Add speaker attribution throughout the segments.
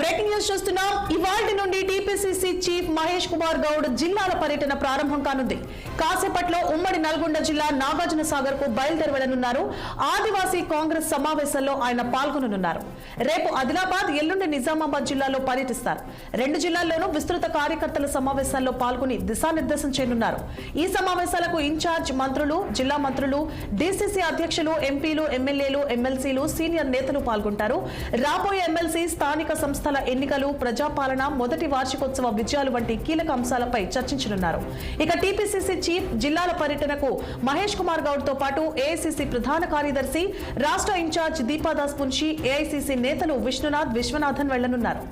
Speaker 1: Breaking news చూస్తున్నాం. ఇవాల్టి నుండి టీపీసీసీ చీఫ్ మహేష్ కుమార్ గౌడ్ జిల్లాల పర్యటన ప్రారంభం కానుంది. కాసేపట్లో ఉమ్మడి నల్గొండ జిల్లా నాగార్జున సాగర్ కు బయలుదేరి వెళ్లనున్నారు. ఆదివాసీ కాంగ్రెస్ సమావేశంలో ఆయన పాల్గొననున్నారు. రేపు ఆదిలాబాద్, ఎల్లుండి నిజామాబాద్ జిల్లాలో పర్యటిస్తారు. రెండు జిల్లాల్లోనూ విస్తృత కార్యకర్తల సమావేశాల్లో పాల్గొని దిశానిర్దేశం చేయనున్నారు. ఈ సమావేశాలకు ఇన్ఛార్జ్ మంత్రులు, జిల్లా మంత్రులు, డీసీసీ అధ్యక్షులు, ఎంపీలు, ఎమ్మెల్యేలు, ఎమ్మెల్సీలు, సీనియర్ నేతలు పాల్గొంటారు. రాబోయే ఎమ్మెల్సీ, స్థానిక సంస్థల ఎన్నికలు, ప్రజాపాలన, మొదటి వార్షికోత్సవ విజయాలు వంటి కీలక అంశాలపై చర్చించనున్నారు. ఇక టీపీసీసీ చీఫ్ జిల్లాల పర్యటనకు మహేష్ కుమార్ గౌడ్ తో పాటు ఏఐసీసీ ప్రధాన కార్యదర్శి, రాష్ట్ర ఇన్ఛార్జ్ దీపాదాస్ పున్షి, ఏఐసీసీ నేతలు విష్ణునాథ్, విశ్వనాథన్ వెళ్లనున్నారు.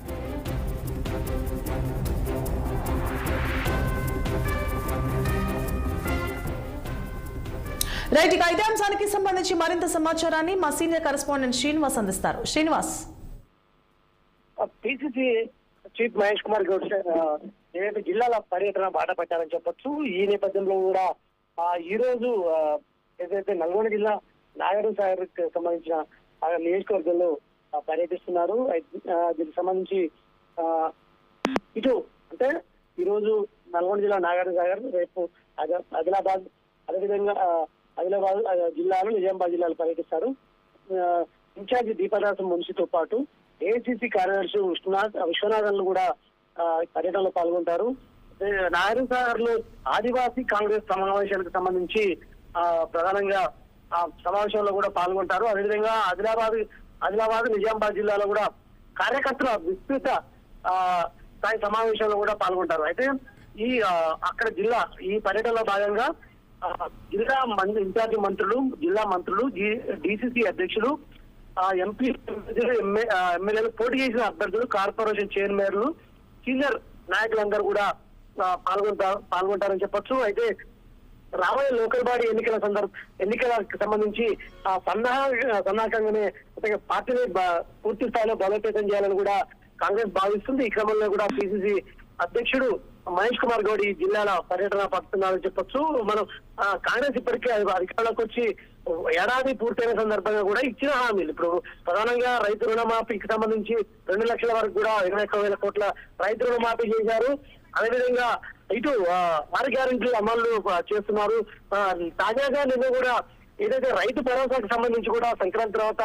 Speaker 1: రైట్, ఇక ఇదే అంశానికి సంబంధించి మరింత సమాచారాన్ని మా సీనియర్ కరెస్పాండెంట్ శ్రీనివాస్ అందిస్తారు. శ్రీనివాస్,
Speaker 2: పిసిసి చీఫ్ మహేష్ కుమార్ గౌడ్ ఏదైతే జిల్లాల పర్యటన బాట పట్టారని చెప్పొచ్చు. ఈ నేపథ్యంలో కూడా ఈ రోజు ఏదైతే నల్గొండ జిల్లా నాగార్జున సాగర్ కి సంబంధించిన నియోజకవర్గంలో పర్యటిస్తున్నారు. దీనికి సంబంధించి ఇటు అంటే ఈ రోజు నల్గొండ జిల్లా నాగార్జున సాగర్, రేపు ఆదిలాబాద్, అదేవిధంగా ఆదిలాబాద్ జిల్లాలో నిజామాబాద్ జిల్లాలో పర్యటిస్తారు. ఇన్ఛార్జి దీపాదాస్ మున్షితో పాటు ఏఐసీసీ కార్యదర్శి విశ్వనాథన్లు కూడా పర్యటనలో పాల్గొంటారు. నాగార్జున సాగర్ లో ఆదివాసీ కాంగ్రెస్ సమావేశానికి సంబంధించి ప్రధానంగా ఆ సమావేశంలో కూడా పాల్గొంటారు. అదేవిధంగా ఆదిలాబాద్, నిజామాబాద్ జిల్లాలో కూడా కార్యకర్తల విస్తృత స్థాయి సమావేశంలో కూడా పాల్గొంటారు. అయితే ఈ అక్కడ జిల్లా ఈ పర్యటనలో భాగంగా జిల్లా ఇన్ఛార్జి మంత్రులు, జిల్లా మంత్రులు, డీసీసీ అధ్యక్షులు, ఎంపీ, ఎమ్మెల్యేలు, పోటీ చేసిన అభ్యర్థులు, కార్పొరేషన్ చైర్మన్లు, సీనియర్ నాయకులందరూ కూడా పాల్గొంటారని చెప్పొచ్చు. అయితే రాబోయే లోకల్ బాడీ ఎన్నికలకు సంబంధించి సన్నాహకంగానే పార్టీని పూర్తి స్థాయిలో బలోపేతం చేయాలని కూడా కాంగ్రెస్ భావిస్తుంది. ఈ క్రమంలో కూడా పిసిసి అధ్యక్షుడు మహేష్ కుమార్ గౌడ్ ఈ జిల్లాల పర్యటన పడుతున్నారని చెప్పొచ్చు. మనం కాంగ్రెస్ ఇప్పటికే అధికారంలోకి వచ్చి ఏడాది పూర్తయిన సందర్భంగా కూడా ఇచ్చిన హామీలు, ఇప్పుడు ప్రధానంగా రైతు రుణమాఫీకి సంబంధించి 2 లక్షల వరకు కూడా 21,000 కోట్ల రైతు రుణమాఫీ చేశారు. అదేవిధంగా ఇటు 6 గ్యారెంటీలు అమలు చేస్తున్నారు. తాజాగా నిన్న కూడా ఏదైతే రైతు భరోసాకి సంబంధించి కూడా సంక్రాంతి తర్వాత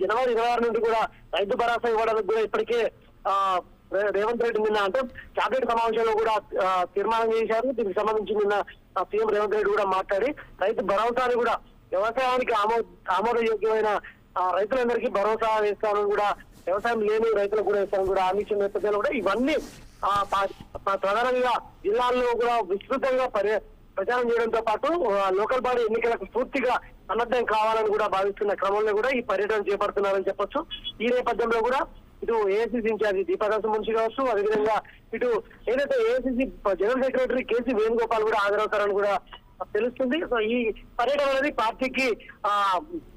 Speaker 2: జనవరి 26 నుండి కూడా రైతు భరోసా ఇవ్వడానికి కూడా ఇప్పటికే రేవంత్ రెడ్డి నిన్న అంటే క్యాబినెట్ సమావేశంలో కూడా తీర్మానం చేశారు. దీనికి సంబంధించి నిన్న సీఎం రేవంత్ రెడ్డి కూడా మాట్లాడి రైతు భరోసాని కూడా వ్యవసాయానికి ఆమోదయోగ్యమైన రైతులందరికీ భరోసా వేస్తానని కూడా, వ్యవసాయం లేని రైతులకు కూడా వేస్తానని కూడా హామీ ఇచ్చిన నేపథ్యంలో కూడా ఇవన్నీ ప్రధానంగా జిల్లాల్లో కూడా విస్తృతంగా ప్రచారం చేయడంతో పాటు లోకల్ బాడీ ఎన్నికలకు పూర్తిగా సన్నద్ధం కావాలని కూడా భావిస్తున్న క్రమంలో కూడా ఈ పర్యటన చేపడుతున్నారని చెప్పొచ్చు. ఈ నేపథ్యంలో కూడా ఇటు ఏఐసీసీ ఇన్ఛార్జి దీపాదాస్ మున్షి కావచ్చు, అదేవిధంగా ఇటు ఏదైతే AICC general secretary KC Venugopal కూడా హాజరవుతారని కూడా తెలుస్తుంది. సో ఈ పర్యటన అనేది పార్టీకి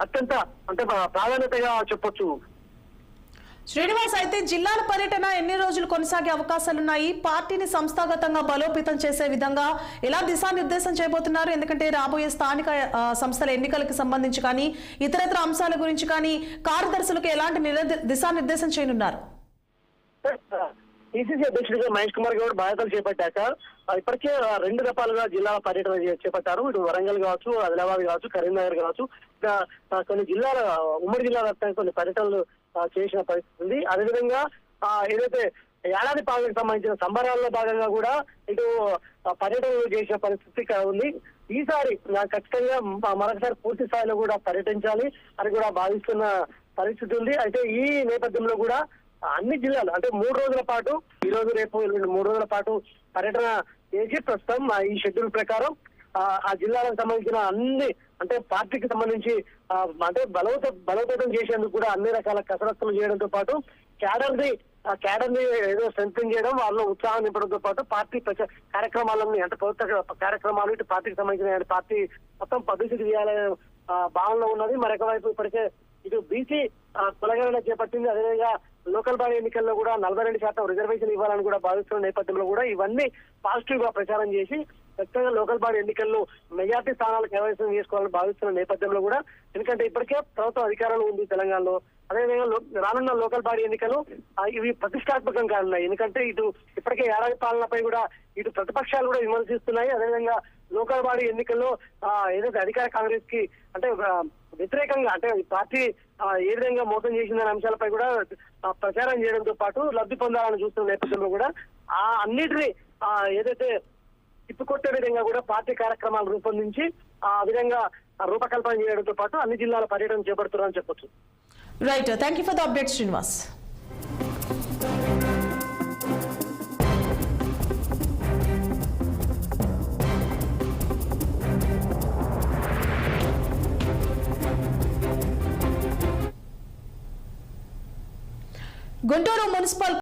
Speaker 2: అత్యంత అంటే ప్రాధాన్యతగా చెప్పొచ్చు.
Speaker 1: శ్రీనివాస్, అయితే జిల్లాల పర్యటన ఎన్ని రోజులు కొనసాగే అవకాశాలున్నాయి? పార్టీని సంస్థాగతంగా బలోపేతం చేసే విధంగా ఎలా దిశానిర్దేశం చేయబోతున్నారు? ఎందుకంటే రాబోయే స్థానిక సంస్థల ఎన్నికలకు సంబంధించి కానీ ఇతరత్ర అంశాల గురించి కానీ కార్యదర్శులకు ఎలాంటి దిశానిర్దేశం చేయనున్నారు?
Speaker 2: పిసిసి అధ్యక్షుడిగా మహేష్ కుమార్ గౌడ్ బాధ్యతలు చేపట్టాక ఇప్పటికే 2 దఫాలుగా జిల్లాల పర్యటన చేపట్టారు. ఇటు వరంగల్ కావచ్చు, ఆదిలాబాద్ కావచ్చు, కరీంనగర్ కావచ్చు, కొన్ని జిల్లాల ఉమ్మడి జిల్లా వ్యాప్తంగా కొన్ని పర్యటనలు చేసిన పరిస్థితి ఉంది. అదేవిధంగా ఏదైతే ఏడాది పాలనకు సంబంధించిన సంబరాల్లో భాగంగా కూడా ఇటు పర్యటనలు చేసిన పరిస్థితి ఉంది. ఈసారి ఖచ్చితంగా మరొకసారి పూర్తి స్థాయిలో కూడా పర్యటించాలి అని కూడా భావిస్తున్న పరిస్థితి ఉంది. అయితే ఈ నేపథ్యంలో కూడా అన్ని జిల్లాలు అంటే 3 రోజుల పాటు, ఈ రోజు రేపు 3 రోజుల పాటు పర్యటన చేసి ప్రస్తుతం ఈ షెడ్యూల్ ప్రకారం ఆ జిల్లాలకు సంబంధించిన అన్ని అంటే పార్టీకి సంబంధించి అంటే బలోపేతం చేసేందుకు కూడా అన్ని రకాల కసరత్తులు చేయడంతో పాటు క్యాడర్ని ఏదో స్ట్రెంథెన్ చేయడం, వాళ్ళలో ఉత్సాహం నింపడంతో పాటు పార్టీ కార్యక్రమాలన్నీ అంటే ప్రభుత్వ కార్యక్రమాలు ఇటు పార్టీకి సంబంధించిన పార్టీ మొత్తం పబ్లిసిటీ చేయాలనే భావనలో ఉన్నది. మరొక వైపు ఇప్పటికే ఇటు బీసీ కులగణన చేపట్టింది. అదేవిధంగా లోకల్ బాడీ ఎన్నికల్లో కూడా 42% రిజర్వేషన్ ఇవ్వాలని కూడా భావిస్తున్న నేపథ్యంలో కూడా ఇవన్నీ పాజిటివ్ గా ప్రచారం చేసి ఖచ్చితంగా లోకల్ బాడీ ఎన్నికల్లో మెజార్టీ స్థానాలు కైవసం చేసుకోవాలని భావిస్తున్న నేపథ్యంలో కూడా, ఎందుకంటే ఇప్పటికే ప్రభుత్వం అధికారంలో ఉంది తెలంగాణలో. అదేవిధంగా రానున్న లోకల్ బాడీ ఎన్నికలు ఇవి ప్రతిష్టాత్మకంగా ఉన్నాయి. ఎందుకంటే ఇటు ఇప్పటికే ఏడాది పాలనపై కూడా ఇటు ప్రతిపక్షాలు కూడా విమర్శిస్తున్నాయి. అదేవిధంగా లోకల్ బాడీ ఎన్నికల్లో ఏదైతే అధికార కాంగ్రెస్ కి అంటే వ్యతిరేకంగా అంటే ఈ పార్టీ ఏ విధంగా మోసం చేసిందనే అంశాలపై కూడా ప్రచారం చేయడంతో పాటు లబ్ధి పొందాలని చూస్తున్న నేపథ్యంలో కూడా అన్నిటినీ ఏదైతే తిప్పికొట్టే విధంగా కూడా పార్టీ కార్యక్రమాలు రూపొందించి ఆ విధంగా రూపకల్పన చేయడంతో పాటు అన్ని జిల్లాల పర్యటన చేపడుతున్నారని చెప్పొచ్చు.
Speaker 1: Right, thank you for the update Srinivas. Guntur municipal